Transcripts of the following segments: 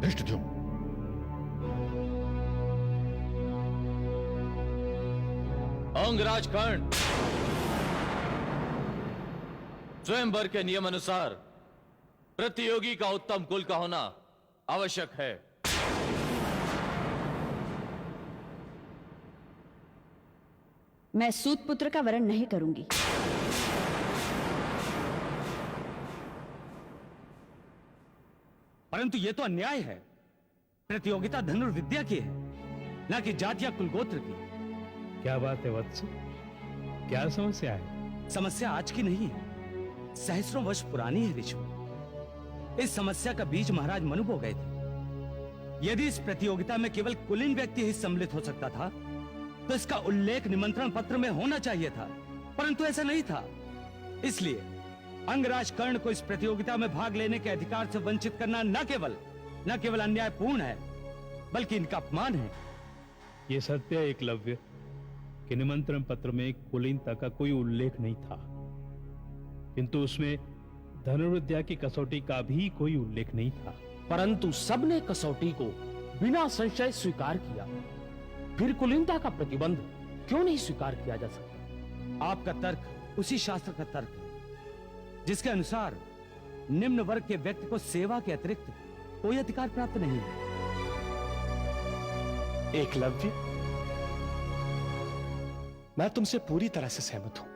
धृष्टद्युम्न, अंगराज कर्ण, स्वयंवर के नियम अनुसार प्रतियोगी का उत्तम कुल का होना आवश्यक है। मैं सूत पुत्र का वरण नहीं करूंगी। परंतु यह तो अन्याय है। प्रतियोगिता धनुर्विद्या की है, न कि जाति या कुलगोत्र की। क्या बात है वत्स? क्या समस्या है? समस्या आज की नहीं है, सहस्रों वर्ष पुरानी है ऋषि। इस समस्या का बीज महाराज मनु बो गए थे। यदि इस प्रतियोगिता में केवल कुलीन व्यक्ति ही सम्मिलित हो सकता था तो इसका उल्लेख निमंत्रण पत्र में होना चाहिए था, परंतु ऐसा नहीं था। इसलिए अंगराज कर्ण को इस प्रतियोगिता में भाग लेने के अधिकार से वंचित करना न केवल अन्यायपूर्ण है, बल्कि इनका अपमान है। ये सत्य है एकलव्य कि निमंत्रण पत्र में कुलीनता का कोई उल्लेख नहीं था, किंतु उसमें धनुर्विद्या की कसौटी का भी कोई उल्लेख नहीं था। परंतु सबने कसौटी को बिना संशय स्वीकार किया, फिर कुलीनता का प्रतिबंध क्यों नहीं स्वीकार किया जा सकता? आपका तर्क उसी शास्त्र का तर्क है जिसके अनुसार निम्न वर्ग के व्यक्ति को सेवा के अतिरिक्त कोई अधिकार प्राप्त नहीं है। एकलव्य, मैं तुमसे पूरी तरह से सहमत हूं,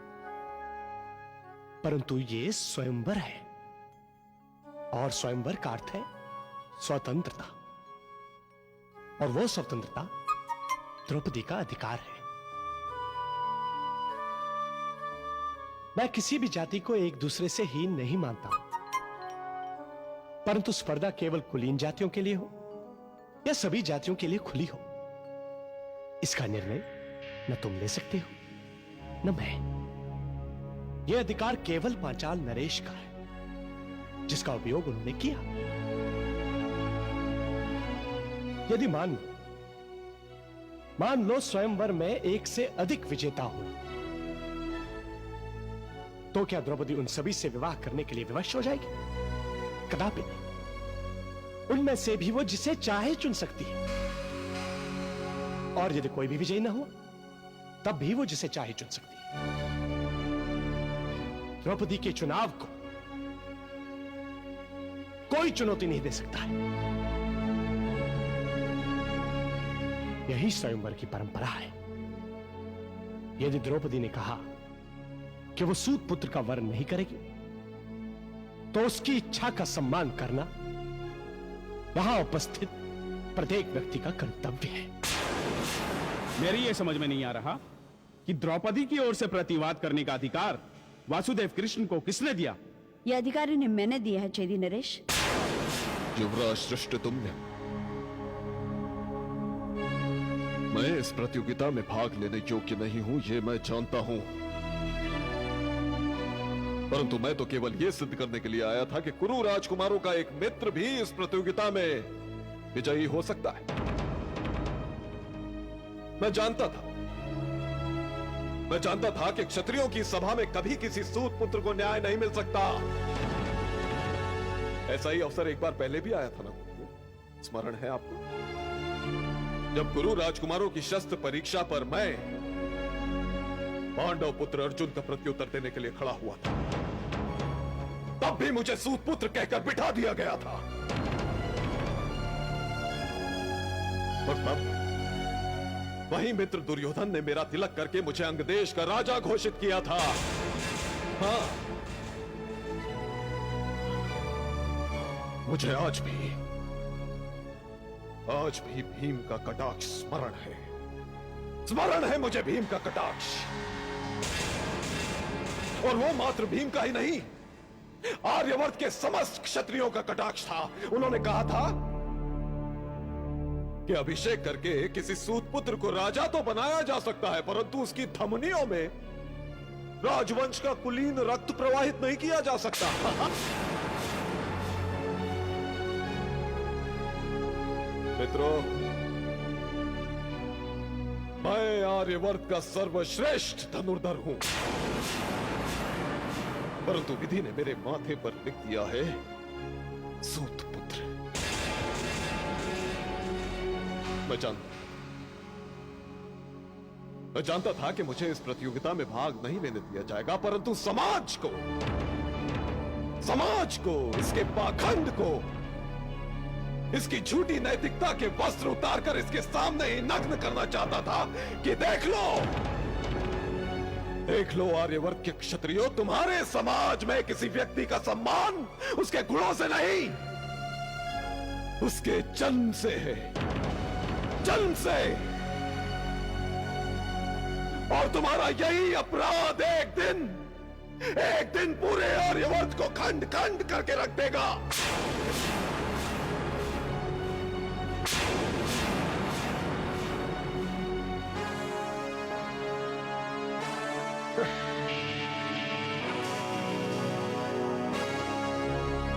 परंतु ये स्वयंवर है और स्वयंवर का अर्थ है स्वतंत्रता, और वो स्वतंत्रता द्रौपदी का अधिकार है। मैं किसी भी जाति को एक दूसरे से हीन नहीं मानता, परंतु स्पर्धा केवल कुलीन जातियों के लिए हो या सभी जातियों के लिए खुली हो, इसका निर्णय न तुम ले सकते हो न मैं। यह अधिकार केवल पांचाल नरेश का है, जिसका उपयोग उन्होंने किया। यदि मान लो स्वयंवर में एक से अधिक विजेता हो, तो क्या द्रौपदी उन सभी से विवाह करने के लिए विवश हो जाएगी? कदापि नहीं। उनमें से भी वो जिसे चाहे चुन सकती है, और यदि कोई भी विजयी ना हो तब भी वो जिसे चाहे चुन सकती है। द्रौपदी के चुनाव को कोई चुनौती नहीं दे सकता है। यही स्वयंवर की परंपरा है। यदि द्रौपदी ने कहा कि वो सूत पुत्र का वर्ण नहीं करेगी, तो उसकी इच्छा का सम्मान करना वहां उपस्थित प्रत्येक व्यक्ति का कर्तव्य है। मेरी यह समझ में नहीं आ रहा कि द्रौपदी की ओर से प्रतिवाद करने का अधिकार वासुदेव कृष्ण को किसने दिया? यह अधिकार इन्हें मैंने दिया है चेदी नरेश। युवराज धृष्टद्युम्न, मैं इस प्रतियोगिता में भाग लेने योग्य नहीं हूं, यह मैं जानता हूं, परंतु मैं तो केवल यह सिद्ध करने के लिए आया था कि कुरु राजकुमारों का एक मित्र भी इस प्रतियोगिता में विजयी हो सकता है। मैं जानता था कि क्षत्रियों की सभा में कभी किसी सूत पुत्र को न्याय नहीं मिल सकता। ऐसा ही अवसर एक बार पहले भी आया था ना, स्मरण है आपको? जब कुरु राजकुमारों की शस्त्र परीक्षा पर मैं पांडव पुत्र अर्जुन का प्रत्युत्तर देने के लिए खड़ा हुआ था, तब भी मुझे सूत पुत्र कहकर बिठा दिया गया था। और तब वही मित्र दुर्योधन ने मेरा तिलक करके मुझे अंगदेश का राजा घोषित किया था। हाँ, मुझे आज भी भीम का कटाक्ष स्मरण है मुझे भीम का कटाक्ष, और वो मात्र भीम का ही नहीं, आर्यवर्त के समस्त क्षत्रियों का कटाक्ष था। उन्होंने कहा था कि अभिषेक करके किसी सूत पुत्र को राजा तो बनाया जा सकता है, परंतु उसकी धमनियों में राजवंश का कुलीन रक्त प्रवाहित नहीं किया जा सकता। मित्रों, मैं आर्यवर्त का सर्वश्रेष्ठ धनुर्धर हूं, परंतु विधि ने मेरे माथे पर लिख दिया है सूत पुत्र। मैं जानता था कि मुझे इस प्रतियोगिता में भाग नहीं लेने दिया जाएगा, परंतु समाज को, इसके पाखंड को, इसकी झूठी नैतिकता के वस्त्र उतारकर इसके सामने ही नग्न करना चाहता था कि देख लो आर्यवर्त के क्षत्रियो, तुम्हारे समाज में किसी व्यक्ति का सम्मान उसके गुणों से नहीं, उसके जन्म से है, जन्म से। और तुम्हारा यही अपराध एक दिन पूरे आर्यवर्त को खंड खंड करके रख देगा।